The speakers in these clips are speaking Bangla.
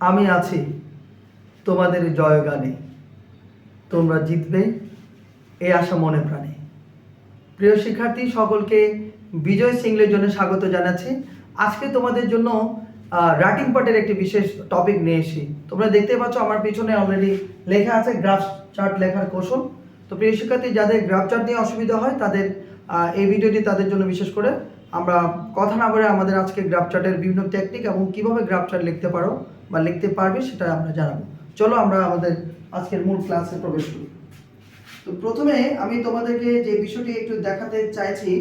আমি আছি তোমাদের জয়গানে, তোমরা জিতবে এই আশা মনে প্রাণে। প্রিয় শিক্ষার্থী সকলকে বিজয় সিংহের জন্য স্বাগত জানাচ্ছি। আজকে তোমাদের জন্য রাইটিং পার্টের একটি বিশেষ টপিক নিয়ে এসেছি। তোমরা দেখতে পাচ্ছ আমার পিছনে অলরেডি লেখা আছে গ্রাফ চার্ট লেখার কৌশল। তো প্রিয় শিক্ষার্থী যাদের গ্রাফ চার্ট নিয়ে অসুবিধা হয় তাদের এই ভিডিওটি তাদের জন্য বিশেষ করে। আমরা কথা না বলে আমাদের আজকে গ্রাফ চার্টের বিভিন্ন টেকনিক এবং কিভাবে গ্রাফ চার্ট লিখতে পারো বা লিখতে পারবে সেটা আমরা জানাবো। চলো আমরা আমাদের আজকের মূল ক্লাসে প্রবেশ করি। তো প্রথমে আমি তোমাদেরকে যে বিষয়টি একটু দেখাতে চাইছি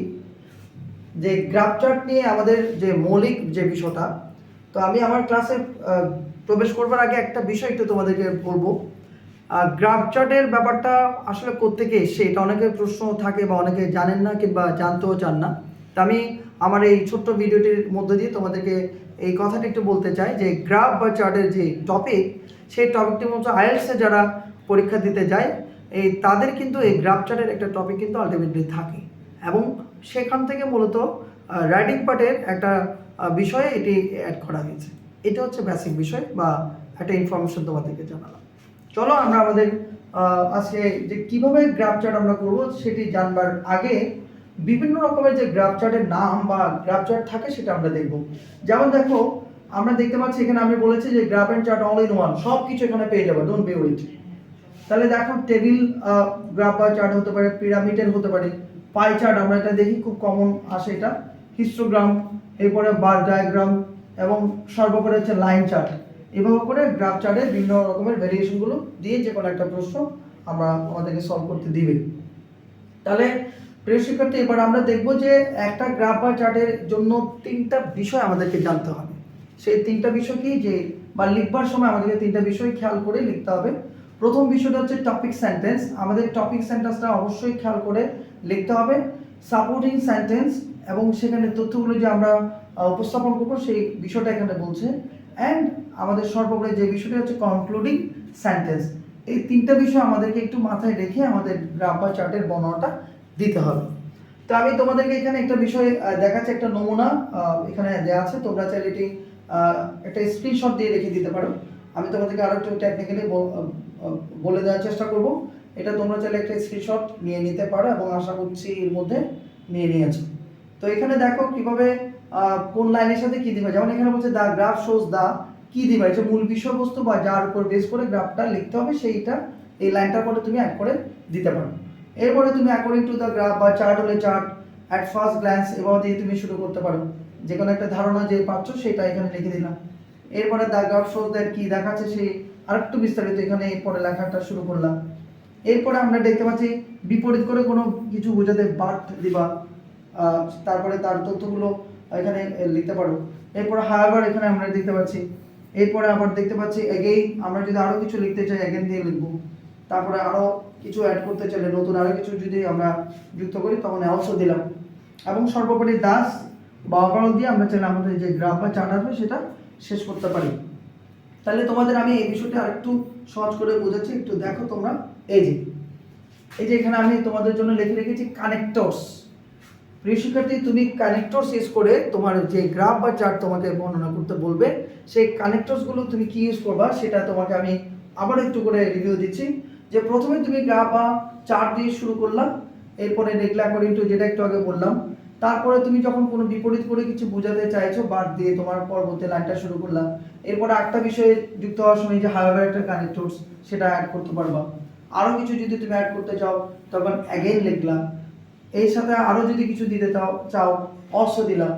যে গ্রাফ চার্ট নিয়ে আমাদের যে মৌলিক যে বিষয়টা। তো আমি আমার ক্লাসে প্রবেশ করবার আগে একটা বিষয় একটু তোমাদেরকে বলবো। গ্রাফ চার্টের ব্যাপারটা আসলে কোত্থেকে এসছে এটা অনেকের প্রশ্ন থাকে বা অনেকে জানেন না কিংবা জানতেও চান না। তা আমি আমার এই ছোট্ট ভিডিওটির মধ্যে দিয়ে তোমাদেরকে এই কথাটি একটু বলতে চাই যে গ্রাফ বা চার্টের যে টপিক, সেই টপিকটির মতো আইএলটিএসে যারা পরীক্ষা দিতে যায় তাদের কিন্তু এই গ্রাফ চার্টের একটা টপিক কিন্তু আলটিমেটলি থাকে এবং সেখান থেকে মূলত রাইটিং পার্টের একটা বিষয়ে এটি অ্যাড করা হয়েছে। এটা হচ্ছে বেসিক বিষয় বা একটা ইনফরমেশন তোমাদেরকে জানালাম। চলো আমরা আমাদের আজকে যে কীভাবে গ্রাফ চার্ট আমরা করব সেটি জানবার আগে বিভিন্ন রকমের যে গ্রাফ চার্টের নাম বা গ্রাফ চার্ট থাকে সেটা আমরা দেখব। যেমন দেখো, আমরা দেখতে পাচ্ছি এখানে আমি বলেছি যে graph and chart all in one, সব কিছু এখানে পেয়ে যাবে, ডোন্ট বি ওয়ারিড। তাহলে দেখো টেবিল গ্রাফ বা চার্ট হতে পারে, পিরামিডের হতে পারে, পাই চার্ট আমরা এটা দেখি খুব কমন আসে, এটা হিস্টোগ্রাম, এরপরে বার ডায়াগ্রাম এবং সর্বোপরি হচ্ছে লাইন চার্ট। এভাবে করে গ্রাফ চার্টের বিভিন্ন রকমের ভেরিয়েশনগুলো দিয়ে যে কোনো একটা প্রশ্ন আমরা আমাদেরকে সলভ করতে দিবে। তাহলে প্রিয় শিক্ষার্থী, এবার আমরা দেখব যে একটা গ্রাফ বা চার্টের জন্য তিনটা বিষয় আমাদেরকে জানতে হবে। সেই তিনটা বিষয় কি, যে বা লিখবার সময় আমাদেরকে তিনটা বিষয় খেয়াল করে লিখতে হবে। প্রথম বিষয়টা হচ্ছে টপিক সেন্টেন্স। আমাদের টপিক সেন্টেন্সটা অবশ্যই খেয়াল করে লিখতে হবে। সাপোর্টিং সেন্টেন্স এবং সেখানে তথ্যগুলো যে আমরা উপস্থাপন করবো সেই বিষয়টা এখানে বলছে। অ্যান্ড আমাদের সর্বোপরি যে বিষয়টা হচ্ছে কনক্লুডিং সেন্টেন্স। এই তিনটা বিষয় আমাদেরকে একটু মাথায় রেখে আমাদের গ্রাফ বা চার্টের বর্ণনাটা দিতে হবে। তো আমি তোমাদেরকে এখানে একটা বিষয় দেখাচ্ছি, একটা নমুনা এখানে দেওয়া আছে। তোমরা চাইলে এটি একটা স্ক্রিনশট দিয়ে রেখে দিতে পারো। আমি তোমাদেরকে আরো একটু টেকনিক্যালি বলে দেওয়ার চেষ্টা করব। এটা তোমরা চাইলে একটা স্ক্রিনশট নিয়ে নিতে পারো এবং আশা করছি এর মধ্যে নিয়ে নিয়েছো। তো এখানে দেখো কিভাবে কোন লাইনের সাথে কি দিবে। যেমন এখানে বলছে দ্য গ্রাফ শোজ দ্য, কি দিবে, এটা মূল বিষয়বস্তু বা যার উপর বেস করে গ্রাফটা লিখতে হবে সেইটা এই লাইনটার পরে তুমি অ্যাড করে দিতে পারো। এরপরে তুমি অ্যাকর্ডিং টু দ্য গ্রাফ বা চার্ট হলে চার্ট, অ্যাট ফার্স্ট গ্ল্যান্স এভাবে দিয়ে তুমি শুরু করতে পারো। যে কোনো একটা ধারণা যে পাচ্ছ সেটা এখানে লিখে দিলাম। এরপরে দ্য গ্রাফ শোজ দ্যাট কি দেখাচ্ছে সেই আরেকটু বিস্তারিত এখানে এরপরে লেখাটা শুরু করলাম। এরপরে আমরা দেখতে পাচ্ছি বিপরীত করে কোনো কিছু বোঝাতে বাট দিবা, তারপরে তার তথ্যগুলো এখানে লিখতে পারো। এরপরে হায়াবার এখানে আমরা দেখতে পাচ্ছি। এরপরে আবার দেখতে পাচ্ছি এগেইন, আমরা যদি আরো কিছু লিখতে চাই এগেইন দিয়ে লিখবো। তারপরে আরো কিছু অ্যাড করতে চাইলে নতুন আরো কিছু যদি আমরা যুক্ত করি তখন অলসো দিলাম। এবং সর্বোপরি দাস বা ওভারঅল দিয়ে আমরা চাইলে আমাদের যে গ্রাফ বা চার্ট আসবে সেটা শেষ করতে পারি। তাহলে তোমাদের আমি এই বিষয়টা আরেকটু সহজ করে বোঝাচ্ছি, একটু দেখো তোমরা। এই যে এখানে আমি তোমাদের জন্য লিখে রেখেছি কানেক্টরস। প্রিয় শিক্ষার্থী, তুমি কানেক্টরস ইউজ করে তোমার যে গ্রাফ বা চার্ট তোমাকে বর্ণনা করতে বলবে সেই কানেক্টরসগুলো তুমি কি ইউজ করবা সেটা তোমাকে আমি আবার একটু করে রিভিউ দিচ্ছি। যে প্রথমে তুমি গ্রাফ বা চার্ট দিয়ে শুরু করলাম, এরপরে লিখলা অ্যাকর্ডিং টু, যেটা একটু আগে বললাম। তারপরে তুমি যখন কোনো বিপরীত করে কিছু বোঝাতে চাইছো বাদ দিয়ে তোমার পরবর্তী লাইনটা শুরু করলাম। এরপরে একটা বিষয়ে যুক্ত হওয়ার সময় যে হায়ার একটা কানেক্টরস সেটা অ্যাড করতে পারবা। আরও কিছু যদি তুমি অ্যাড করতে চাও তখন অ্যাগেইন লিখলাম, এর সাথে আরও যদি কিছু দিতে চাও অলসো দিলাম।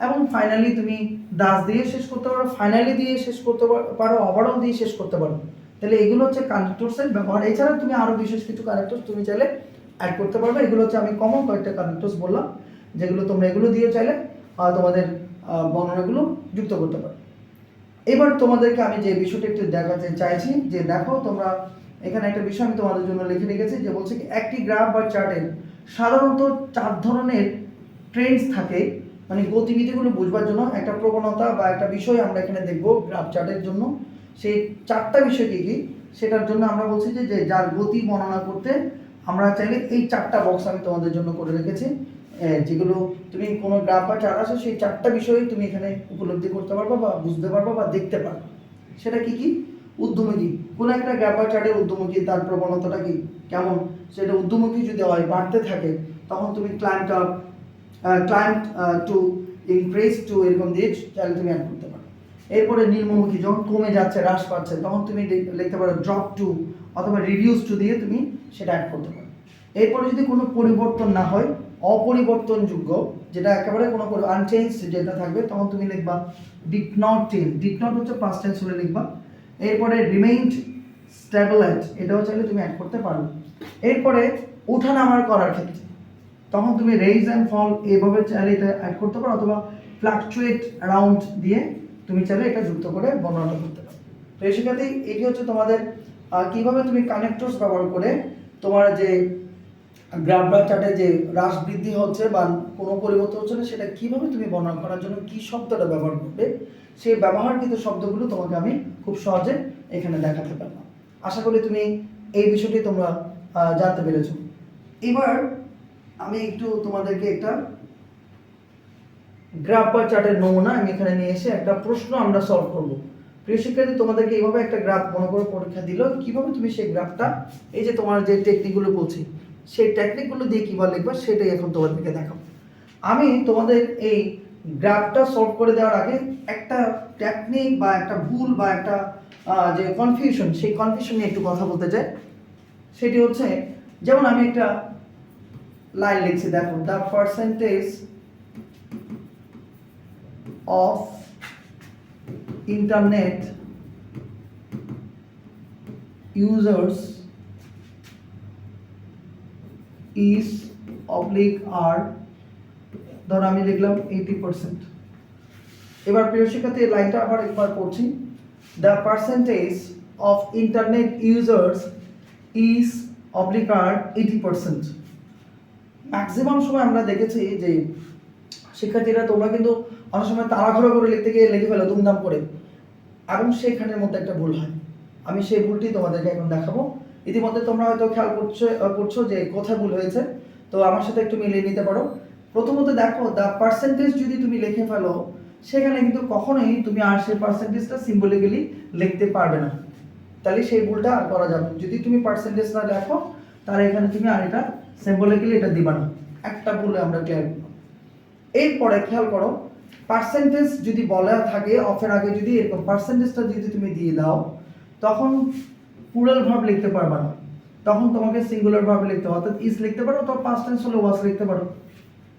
এবং ফাইনালি তুমি দাস দিয়ে শেষ করতে পারো, ফাইনালি দিয়ে শেষ করতে পারো, ওভারঅল দিয়ে শেষ করতে পারো। তাহলে এগুলো হচ্ছে কানেক্টরসের ব্যবহার। এছাড়া তুমি আরও বিশেষ কিছু কানেক্টরস তুমি চাইলে অ্যাড করতে পারবে। এগুলো হচ্ছে আমি কমন কয়েকটা কানেক্টরস বললাম, যেগুলো তোমরা এগুলো দিয়ে চাইলে তোমাদের বর্ণনাগুলো যুক্ত করতে পারো। এবার তোমাদেরকে আমি যে বিষয়টা একটু দেখাতে চাইছি, যে দেখো তোমরা এখানে একটা বিষয় আমি তোমাদের জন্য লিখে রেখেছি, যে বলছে কি একটি গ্রাফ বা চার্টের সাধারণত 4 ধরনের ট্রেন্ডস থাকে। মানে গতিবিধিগুলো বুঝবার জন্য একটা প্রবণতা বা একটা বিষয় আমরা এখানে দেখব গ্রাফ চার্টের জন্য। সেই 4টা বিষয় কি কি সেটার জন্য আমরা বলছি যে যার গতি বর্ণনা করতে আমরা চাইলে এই 4টা বক্স আমি তোমাদের জন্য করে রেখেছি, যেগুলো তুমি কোনো গ্রাফ বা চার্ট আসে সেই 4টা বিষয়ে তুমি এখানে উপলব্ধি করতে পারবা বা বুঝতে পারবা বা দেখতে পারবা। সেটা কি কি? ঊর্ধ্বমুখী। কোনো একটা গ্রাফ বা চার্টের ঊর্ধ্বমুখী তার প্রবণতাটা কি কেমন, সেটা ঊর্ধ্বমুখী যদি হয়, বাড়তে থাকে, তখন তুমি ক্লাইম্ব টু, ইনক্রিজ টু, এরকম দিয়ে চাইলে তুমি অ্যাড করতে পারো। এরপরে নিম্নমুখী, যখন কমে যাচ্ছে, হ্রাস পাচ্ছে, তখন তুমি লিখতে পারো ড্রপ টু অথবা রিডিউস টু দিয়ে তুমি সেটা অ্যাড করতে পারো। এরপরে যদি কোনো পরিবর্তন না হয়, অপরিবর্তনযোগ্য, যেটা একেবারে কোনো আনচেঞ্জ যেটা থাকবে, তখন তুমি লিখবা did not change. Did not হচ্ছে পাস্ট টেন্স হলে লিখবা। এরপরে রিমেইনড স্টেবল, এটাও চাইলে তুমি অ্যাড করতে পারো। এরপরে ওঠানামার করার ক্ষেত্রে তখন তুমি রেইজ অ্যান্ড ফল এইভাবে চাইলে এটা অ্যাড করতে পারো, অথবা ফ্লাকচুয়েট অ্যারাউন্ড দিয়ে তুমি চাইলে এটা যুক্ত করে বর্ণনা করতে পারো। তো এই শিক্ষার্থী, এটি হচ্ছে তোমাদের কিভাবে তুমি কানেক্টরস ব্যবহার করে তোমার যে গ্রাফ বা চার্টে যে হ্রাস বৃদ্ধি হচ্ছে বা কোনো পরিবর্তন হচ্ছে না, সেটা কিভাবে তুমি বর্ণনা করার জন্য কি শব্দটা ব্যবহার করবে, সেই ব্যবহারকৃত শব্দগুলো তোমাকে আমি খুব সহজে এখানে দেখাতে পারলাম। আশা করি তুমি এই বিষয়টি তোমরা জানতে পেরেছো। এবার আমি একটু তোমাদেরকে একটা গ্রাফ বা চার্টের নমুনা আমি এখানে নিয়ে এসে একটা প্রশ্ন আমরা সলভ করব। প্রিয় শিক্ষার্থী, তোমাদেরকে এইভাবে একটা গ্রাফ মনে করে পরীক্ষা দিল, কিভাবে তুমি সেই গ্রাফটা, এই যে তোমার যে টেকনিকগুলো বলছি, সেই টেকনিকগুলো দিয়ে কীভাবে লিখবা সেটাই এখন তোমাদেরকে দেখাবো। আমি তোমাদের এই গ্রাফটা সলভ করে দেওয়ার আগে একটা টেকনিক বা একটা ভুল বা একটা যে কনফিউশন, সেই কনফিউশন নিয়ে একটু কথা বলতে চাই। সেটি হচ্ছে, যেমন আমি একটা লাইন লিখছি, দেখো, the percentage of internet users is oblique আর, ধরো আমি লিখলাম 80%। এবার প্রিয় শিক্ষার্থী, এই লাইনটা আবার একবার পড়ছি, the percentage of internet users is oblique or 80%। Maximum সময় আমরা দেখেছি যে শিক্ষার্থীরা, তোমরা কিন্তু অনেক সময় তাড়াহুড়ো করে লিখতে গিয়ে লিখে ফেলো দুমদাম করে, এবং সেইখানের মধ্যে একটা ভুল হয়। আমি সেই ভুলটি তোমাদেরকে এখন দেখাবো। ইতিমধ্যে তোমরা হয়তো খেয়াল করছো যে কোথায় ভুল হয়েছে, তো আমার সাথে একটু মিলিয়ে নিতে পারো। প্রথমত দেখো, দ্য পার্সেন্টেজ যদি তুমি লিখে ফেলো, সেখানে কিন্তু কখনোই তুমি আর সেই পার্সেন্টেজটা সিম্বলিক্যালি লিখতে পারবে না। তাহলে সেই ভুলটা আর করা যাবে। যদি তুমি পার্সেন্টেজ না লেখো, তাহলে এখানে তুমি আর এটা সিম্বলিক্যালি এটা দিবা না। একটা ভুলে আমরা ক্লিয়ার করব। এরপরে খেয়াল করো, পার্সেন্টেজ যদি বলা থাকে অফের আগে, যদি এরকম পার্সেন্টেজটা যদি তুমি দিয়ে দাও, তখন প্লুরাল ভার্ব লিখতে পারবে না, তখন তোমাকে সিঙ্গুলার ভার্ব লিখতে হবে। অর্থাৎ ইজ লিখতে পারো, অথবা পাস্ট টেন্স হলে ওয়াজ লিখতে পারো,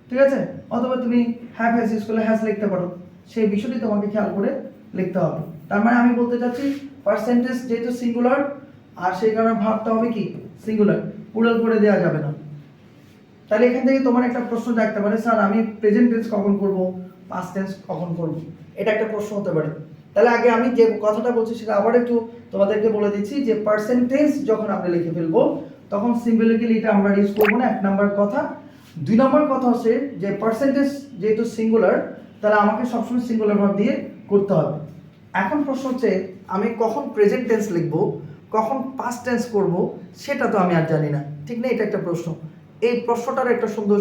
ঠিক আছে, অথবা তুমি হ্যাভ হ্যাজ ইউজ করলে হ্যাজ লিখতে পারো। সেই বিষয়টি তোমাকে খেয়াল করে লিখতে হবে। তার মানে আমি বলতে চাচ্ছি, পার্সেন্টেজ যেহেতু সিঙ্গুলার, আর সেই কারণে ভার্বটা হবে কি সিঙ্গুলার, প্লুরাল করে দেওয়া যাবে না। তাহলে এখান থেকে তোমার একটা প্রশ্ন থাকতে পারে, স্যার আমি প্রেজেন্ট টেন্স কখন করব, পাস্ট টেন্স কখন করব, এটা একটা প্রশ্ন হতে পারে। তাহলে আগে আমি যে কথাটা বলছি সেটা আবার একটু তোমাদেরকে বলে দিচ্ছি, যে পার্সেন্টেজ যখন আমরা লিখে ফেলবো, তখন সিম্বলিক্যালি এটা আমরা ইউজ করবো না, এক নাম্বার কথা। দুই নম্বর কথা হচ্ছে যে পার্সেন্টেজ যেহেতু সিঙ্গুলার, তাহলে আমাকে সবসময় সিঙ্গুলার ভার্ব দিয়ে করতে হবে। এখন প্রশ্ন হচ্ছে, আমি কখন প্রেজেন্ট টেন্স লিখবো, কখন পাস্ট টেন্স করব, সেটা তো আমি আর জানি না, ঠিক না? এটা একটা প্রশ্ন। এই প্রশ্নটার একটা সুন্দর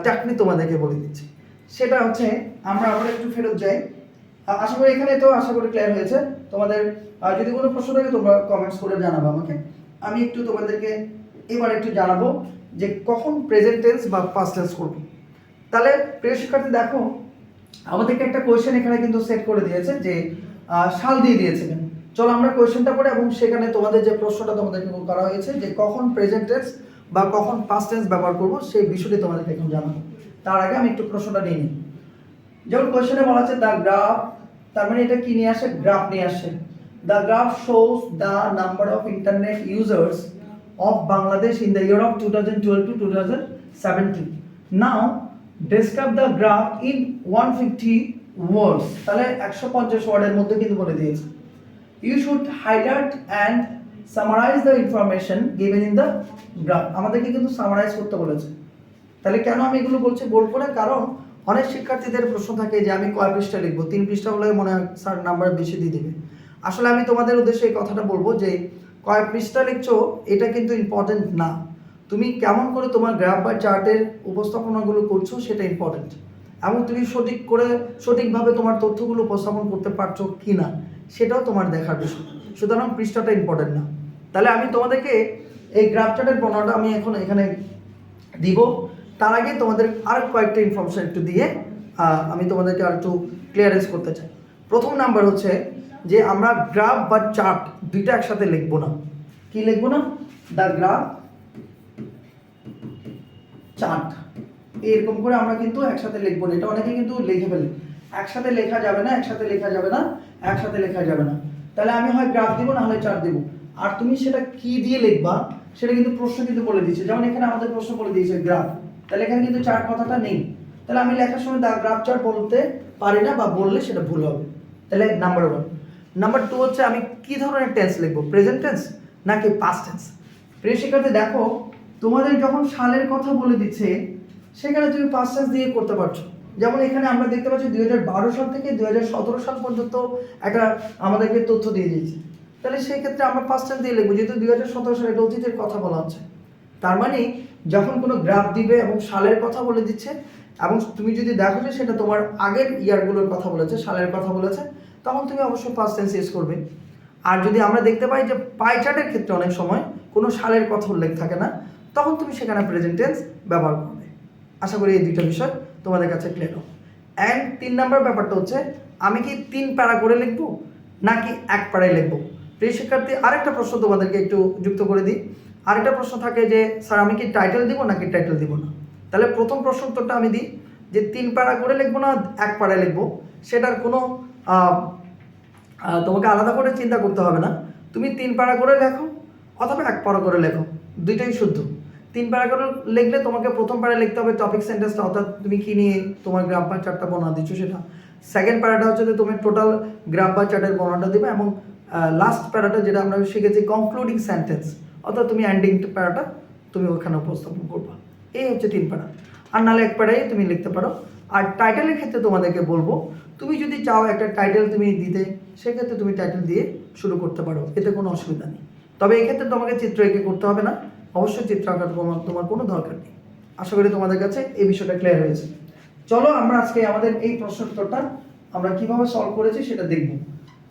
টেকনিক তোমাদেরকে বলে দিচ্ছি। সেটা হচ্ছে, আমরা আবার একটু ফেরত যাই। আশা করি এখানে তো আশা করি ক্লিয়ার হয়েছে। তোমাদের যদি কোনো প্রশ্ন থাকে তোমরা কমেন্টস করে জানাবো আমাকে। আমি একটু তোমাদেরকে এবার একটু জানাবো যে কখন প্রেজেন্ট টেন্স বা পাস্ট টেন্স করব। তাহলে প্রিয় শিক্ষার্থী, দেখো, আমাদেরকে একটা কোয়েশ্চেন এখানে কিন্তু সেট করে দিয়েছে, যে সাল দিয়ে দিয়েছে। চলো আমরা কোয়েশ্চেনটা পড়ি, এবং সেখানে তোমাদের যে প্রশ্নটা তোমাদেরকে করা হয়েছে, যে কখন প্রেজেন্ট টেন্স বা কখন পাস্ট টেন্স ব্যবহার করব, সেই বিষয়টি তোমাদেরকে এখন জানাবো। তার আগে আমি একটু প্রশ্নটা নিয়ে নিই। যেমন কোয়েশ্চেনে বলা আছে দ্য গ্রাফ, তার মানে এটা কি নিয়ে আসে, গ্রাফ নিয়ে আসে। The graph shows the number of internet users of Bangladesh in the year of 2012 to 2017. Now describe the graph in 150 words. তাহলে 150 ওয়ার্ডের মধ্যে কিন্তু বলে দিয়েছে। You should highlight and summarise the information given in the graph. আমাদেরকে কিন্তু সামারাইজ করতে বলেছে। তাহলে কেন আমি এগুলো বলবো না, কারণ অনেক শিক্ষার্থীদের প্রশ্ন থাকে যে আমি কয় পৃষ্ঠা লিখবো, 3 পৃষ্ঠা হলে মনে হয় স্যার নাম্বার বেশি দিয়ে দেবে। আসলে আমি তোমাদের উদ্দেশ্যে এই কথাটা বলবো যে কয় পৃষ্ঠা লিখছো এটা কিন্তু ইম্পর্টেন্ট না, তুমি কেমন করে তোমার গ্রাফ বা চার্টের উপস্থাপনাগুলো করছো সেটা ইম্পর্টেন্ট, এবং তুমি সঠিকভাবে তোমার তথ্যগুলো উপস্থাপন করতে পারছো কি না, সেটাও তোমার দেখার বিষয়। সুতরাং পৃষ্ঠাটা ইম্পর্টেন্ট না। তাহলে আমি তোমাদেরকে এই গ্রাফ চার্টের বর্ণনাটা আমি এখন এখানে দিব। তার আগে তোমাদের আর কয়েকটা ইনফরমেশন একটু দিয়ে আমি তোমাদেরকে আর একটু ক্লিয়ারেন্স করতে চাই। প্রথম নাম্বার হচ্ছে যে আমরা গ্রাফ বা চার্ট দুইটা একসাথে লিখবো না। কি লিখবো না? দ্য গ্রাফ চার্ট এরকম করে আমরা কিন্তু একসাথে লিখবো না। এটা অনেকে কিন্তু লিখে ফেলে। একসাথে লেখা যাবে না, একসাথে লেখা যাবে না, একসাথে লেখা যাবে না। তাহলে আমি হয় গ্রাফ দিব না হলে চার্ট দিব। আর তুমি সেটা কি দিয়ে লিখবা সেটা কিন্তু প্রশ্ন কিন্তু বলে দিয়েছে। যেমন এখানে আমাদের প্রশ্ন বলে দিয়েছে গ্রাফ, তাহলে এখানে কিন্তু চার্ট কথাটা নেই। তাহলে আমি লেখার সময় দ্য গ্রাফ চার্ট বলতে পারি না, বা বললে সেটা ভুল হবে। তাহলে নাম্বার 1। নাম্বার 2 হচ্ছে আমি কি ধরনের টেন্স লিখবো, প্রেজেন্ট টেন্স নাকি পাস্ট টেন্স। প্রিয় শিক্ষার্থী দেখো, তোমাদের যখন সালের কথা বলে দিচ্ছে সেখানে তুমি পাস্ট টেন্স দিয়ে করতে পারছো। যেমন এখানে আমরা দেখতে পাচ্ছি 2012 সাল থেকে 2017 সাল পর্যন্ত একটা আমাদেরকে তথ্য দিয়ে দিয়েছে। তাহলে সেই ক্ষেত্রে আমরা পাস্ট টেন্স দিয়ে লিখবো, যেহেতু 2017 সালে এটা অতীতের কথা বলা হচ্ছে। তার মানে যখন কোনো গ্রাফ দিবে এবং সালের কথা বলে দিচ্ছে, এবং তুমি যদি দেখো যে সেটা তোমার আগের ইয়ারগুলোর কথা বলেছে, সালের কথা বলেছে, তখন তুমি অবশ্যই পাস্ট টেন্স ইউজ করবে। আর যদি আমরা দেখতে পাই যে পাই চার্টের ক্ষেত্রে অনেক সময় কোনো সালের কথা উল্লেখ থাকে না, তখন তুমি সেখানে প্রেজেন্ট টেন্স ব্যবহার করবে। আশা করি এই দুইটা বিষয় তোমাদের কাছে ক্লিয়ার হবে। অ্যান্ড 3 নাম্বার ব্যাপারটা হচ্ছে আমি কি 3 প্যারা করে লিখবো নাকি 1 প্যারায় লিখবো। প্রিয় শিক্ষার্থী, আরেকটা প্রশ্ন তোমাদেরকে একটু যুক্ত করে দিই। আরেকটা প্রশ্ন থাকে যে স্যার আমি কি টাইটেল দিব নাকি টাইটেল দিব না। তাহলে প্রথম প্রশ্ন উত্তরটা আমি দিই যে 3 প্যারা করে লিখবো না 1 প্যারায় লিখবো, সেটার কোনো তোমাকে আলাদা করে চিন্তা করতে হবে না। তুমি 3 প্যারা করে লেখো অথবা 1 প্যারা করে লেখো, দুইটাই শুদ্ধ। 3 প্যারা করে লিখলে তোমাকে প্রথম প্যারা লিখতে হবে টপিক সেন্টেন্সটা, অর্থাৎ তুমি কি নিয়ে তোমার গ্রাফ বা চার্টটা বর্ণনা দিচ্ছ সেটা। সেকেন্ড প্যারাটা হচ্ছে যে তুমি টোটাল গ্রাফ বা চার্টের বর্ণনাটা দিবে, এবং লাস্ট প্যারাটা যেটা আমরা শিখেছি কনক্লুডিং সেন্টেন্স, অর্থাৎ তুমি এন্ডিং প্যারাটা তুমি ওখানে উপস্থাপন করবা। এই হচ্ছে 3 প্যারা। আর নাহলে 1 প্যারাই তুমি লিখতে পারো। আর টাইটেলের ক্ষেত্রে তোমাদেরকে বলবো, তুমি যদি চাও একটা টাইটেল তুমি দিতে, সেক্ষেত্রে তুমি টাইটেল দিয়ে শুরু করতে পারো, এতে কোনো অসুবিধা নেই। তবে এক্ষেত্রে তোমাকে চিত্র এঁকে করতে হবে না, অবশ্যই চিত্র আঁকার তোমার কোনো দরকার নেই। আশা করি তোমাদের কাছে এই বিষয়টা ক্লিয়ার হয়েছে। চলো আমরা আজকে আমাদের এই প্রশ্ন উত্তরটা আমরা কিভাবে সলভ করেছি সেটা দেখব।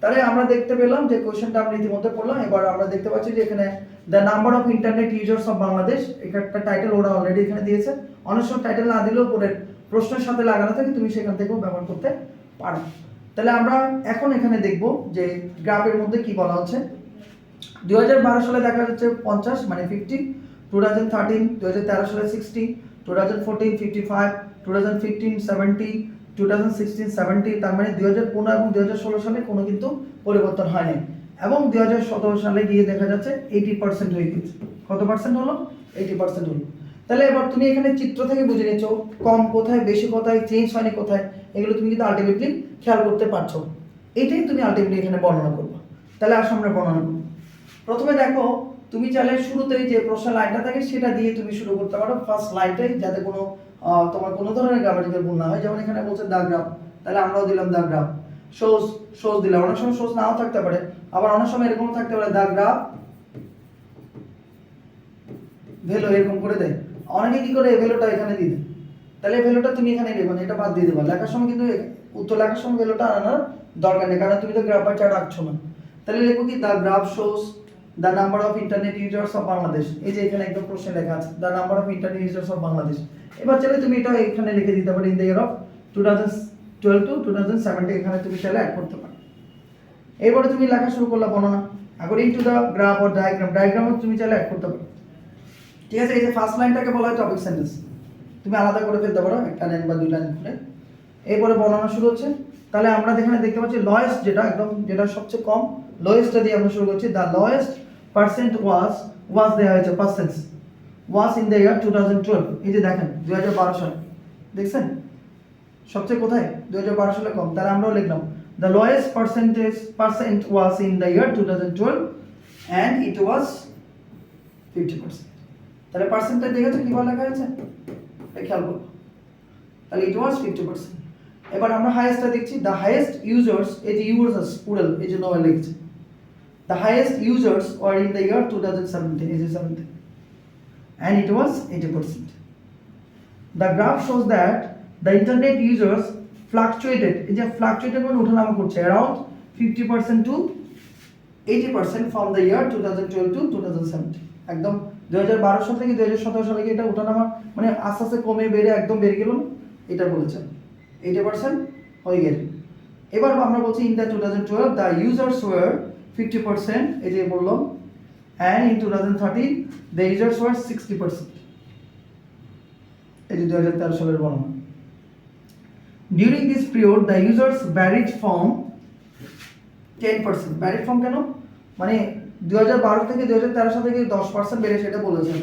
তাহলে আমরা দেখতে পেলাম যে কোশ্চেনটা আমরা ইতিমধ্যে পড়লাম। এবার আমরা দেখতে পাচ্ছি যে এখানে the number of internet users of Bangladesh, একটা টাইটেল ওরা অলরেডি এখানে দিয়েছে। অনেক সময় টাইটেল না দিলেও পরে প্রশ্নের সাথে লাগানো থাকে, তুমি সেখান থেকেও ব্যবহার করতে পারো। তাহলে আমরা এখন এখানে দেখব যে গ্রাফের মধ্যে কি বলা হচ্ছে। 2012 সালে দেখা যাচ্ছে 50 মানে 50, 2013 2013 সালে 60, 2014 55, 2015 70, 2016 70। তার মানে 2015 এবং 2016 সালে কোনো কিন্তু পরিবর্তন হয়নি, এবং 2017 সালে গিয়ে দেখা যাচ্ছে 80% হয়ে গেছে। কত পার্সেন্ট হলো? 80% হলো। তাহলে এবার তুমি এখানে চিত্র থেকে বুঝে নিচ্ছ কম কোথায়, বেশি কোথায়, চেঞ্জ হয়নি কোথায়, এগুলো তুমি কিন্তু আলটিমেটলি খেয়াল করতে পারছো। এটাই তুমি আলটিমেটলি এখানে বর্ণনা করবে। তাহলে আসো আমরা বর্ণনা করব। প্রথমে দেখো, তুমি চাইলে শুরুতেই যে প্রশ্ন লাইনটা থাকে সেটা দিয়ে তুমি শুরু করতে পারো, ফার্স্ট লাইনটাই, যাতে কোনো তোমার কোনো ধরনের গ্রামাটিক্যাল ভুল না হয়। যেমন এখানে বলছে দা গ্রাফ, তাহলে আমরাও দিলাম দা গ্রাফ। শোজ দিলাম, অনেক সময় শোজ নাও থাকতে পারে, আবার অনেক সময় এরকম থাকতে পারে দা গ্রাফ ভ্যালু এরকম করে দেয়। অনেকে কি করে ভ্যালুটা এখানে দিয়ে দেয়, তাহলে ভ্যালুটা তুমি এখানে দেবে না, এটা বাদ দিয়ে দেবা। লেখার সময় কিন্তু উত্তর লেখার সময় ভ্যালুটা আনার দরকার নেই, কারণ তুমি তো গ্রাফ বা চার্ট আঁকছো না। তাহলে লিখো কি the graph shows the number of internet users of Bangladesh. এই যে এখানে একদম প্রশ্নে লেখা আছে the number of internet users of Bangladesh. এবার চাইলে তুমি এটা এখানে লিখে দিতে পারো in the year of 2012 to 2017, এখানে তুমি চাইলে অ্যাড করতে পারো। এবারে তুমি লেখা শুরু করলা বর্ণনা, according to the graph or ডায়াগ্রামও তুমি চাইলে অ্যাড করতে পারো। ঠিক আছে, এই যে ফার্স্ট লাইনটাকে বলা হয় টপিক সেন্টেন্স, তুমি আলাদা করে ফেলতে পারো, একটা লাইন বা দুই লাইন করে। এরপরে বর্ণনা শুরু হচ্ছে। তাহলে আমরা এখানে দেখতে পাচ্ছি লোয়েস্ট, যেটা একদম যেটা সবচেয়ে কম, লোয়েস্টটা দিয়ে আমরা শুরু করছি। দ্য লোয়েস্ট পার্সেন্ট ওয়াজ দেওয়া হয়েছে, percent was in the year 2012। এই যে দেখেন 2012 সালে, দেখছেন সবচেয়ে কোথায় 2012 সালে কম। তাহলে আমরাও লিখলাম the lowest percent was in the year 2012 and it was 50%। তাহলে পার্সেন্টটা দেখেছো কিভাবে লেখা হয়েছে, খেয়াল করো। তাহলে ইট ওয়াজ 50%। এবার আমরা হাইয়েস্টটা দেখছি, দ্য হাইয়েস্ট ইউজার্স, এই যে ইউজার্স পুরাল, এই জন্য আমরা লিখছি the highest users were in the year 2017, is 17, and it was 80%. The graph shows that the internet users fluctuated, এই যে fluctuated মানে ওঠানামা করছে, around 50% to 80% from the year 2012 to 2017 একদম 2012 সাল থেকে 2017 সালে এটা ওঠানামা মানে আস্তে আস্তে কমে বেড়ে একদম বেড়ে গেল এটা বলেছেন 80% হয়ে গেল এবার আমরা বলছি in the 2012 the users were 50% এই যে বললাম and in 2013 the users were 60% এই যে 2013 সালের বর্ণনা during this period the users varied from 10% varied from কেন মানে 2012 থেকে 2013 সাল থেকে 10% বেড়ে সেটা বলেছেন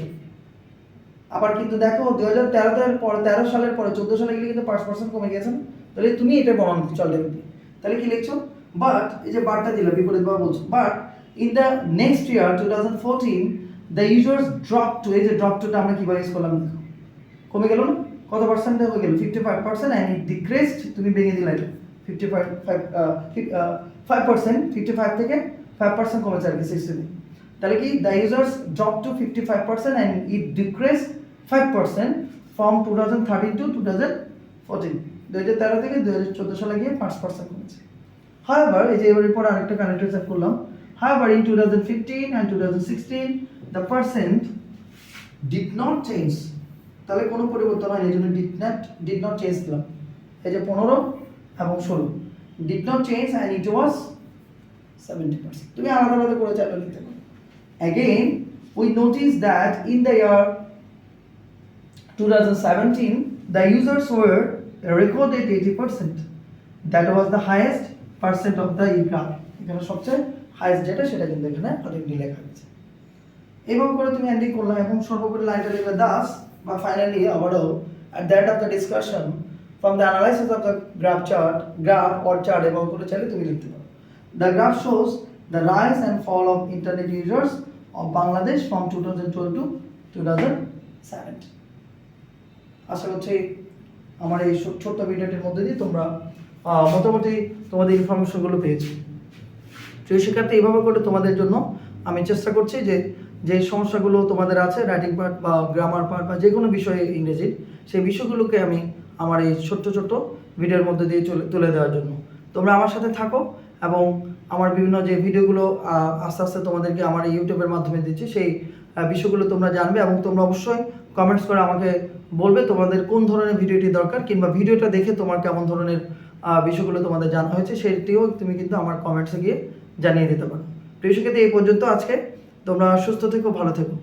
আবার কিন্তু দেখো 2013 এর পরে 13 সালের পরে 14 সালে গেলে কিন্তু 5% কমে গেছে তাহলে তুমি এটা বর্ণনা দিতে চলে তাহলে কি লিখছো বাট এই যে বারটা দিলা বিপরীত ভাবে বলছো but in the next year 2014 the users dropped to এই যে drop to টা আমরা কিভাবে ইউজ করলাম দেখো কমে গেল না কত পার্সেন্ট হয়ে গেল 55% and it decreased তুমি ভেঙে দিলা এটা 5% 55 থেকে 5% কমেছে আর কি 60 তাহলে কি the users dropped to 55% and it decreased 5% from 2013 to 2014 2013 থেকে 2014 সালে গিয়ে 5% কমেছে however এই যে এবারে পর আরেকটা কানেক্টর সেট করলাম however in 2015 and 2016 the percent did not change তাহলে কোনো পরিবর্তন হয়নি এজন্য did not change দিলাম এই যে 15 এবং 16 did not change and it was 70% তুমি আলাদা আলাদা করে চাইলে লিখতে পারো again we noticed that in the year 2017 the users were recorded 80% that was the highest percent of the graph এখানে সবচেয়ে হাইয়েস্ট যেটা সেটা কিন্তু এখানে অলরেডি লেখা আছে এবং করে তুমি এন্ডিং করলাম এবং সর্বোপরি লাইনটা লিখবে দাস বা finally overall at the end of the discussion from the analysis of the graph or chart এবং করে চাইলে তুমি লিখতে পারো the graph shows the rise and fall of internet users of Bangladesh from 2012 to 2017 আশা করছি আমার এই ছোট্ট ভিডিওটির মধ্যে দিয়ে তোমরা মোটামুটি তোমাদের ইনফরমেশনগুলো পেয়েছো প্রিয় শিক্ষার্থী এইভাবে করে তোমাদের জন্য আমি চেষ্টা করছি যে সমস্যাগুলো তোমাদের আছে রাইটিং পার্ট বা গ্রামার পার্ট বা যে কোনো বিষয়ে ইংরেজির সেই বিষয়গুলোকে আমি আমার এই ছোট্ট ভিডিওর মধ্যে দিয়ে তুলে দেওয়ার জন্য তোমরা আমার সাথে থাকো এবং আমার বিভিন্ন যে ভিডিওগুলো আস্তে আস্তে তোমাদেরকে আমার এই ইউটিউবের মাধ্যমে দিচ্ছি সেই বিষয়গুলো তোমরা জানবে এবং তোমরা অবশ্যই কমেন্টস করে আমাকে বলবে তোমাদের কোন ধরনের ভিডিওটি দরকার কিংবা ভিডিওটা দেখে তোমার কেমন ধরনের বিষয়গুলো তোমাদের জানা হয়েছে সেটিও তুমি কিন্তু আমার কমেন্টসে গিয়ে জানিয়ে দিতে পারো প্রিয় শিক্ষার্থী এই পর্যন্ত আজকে তোমরা সুস্থ থেকো ভালো থেকো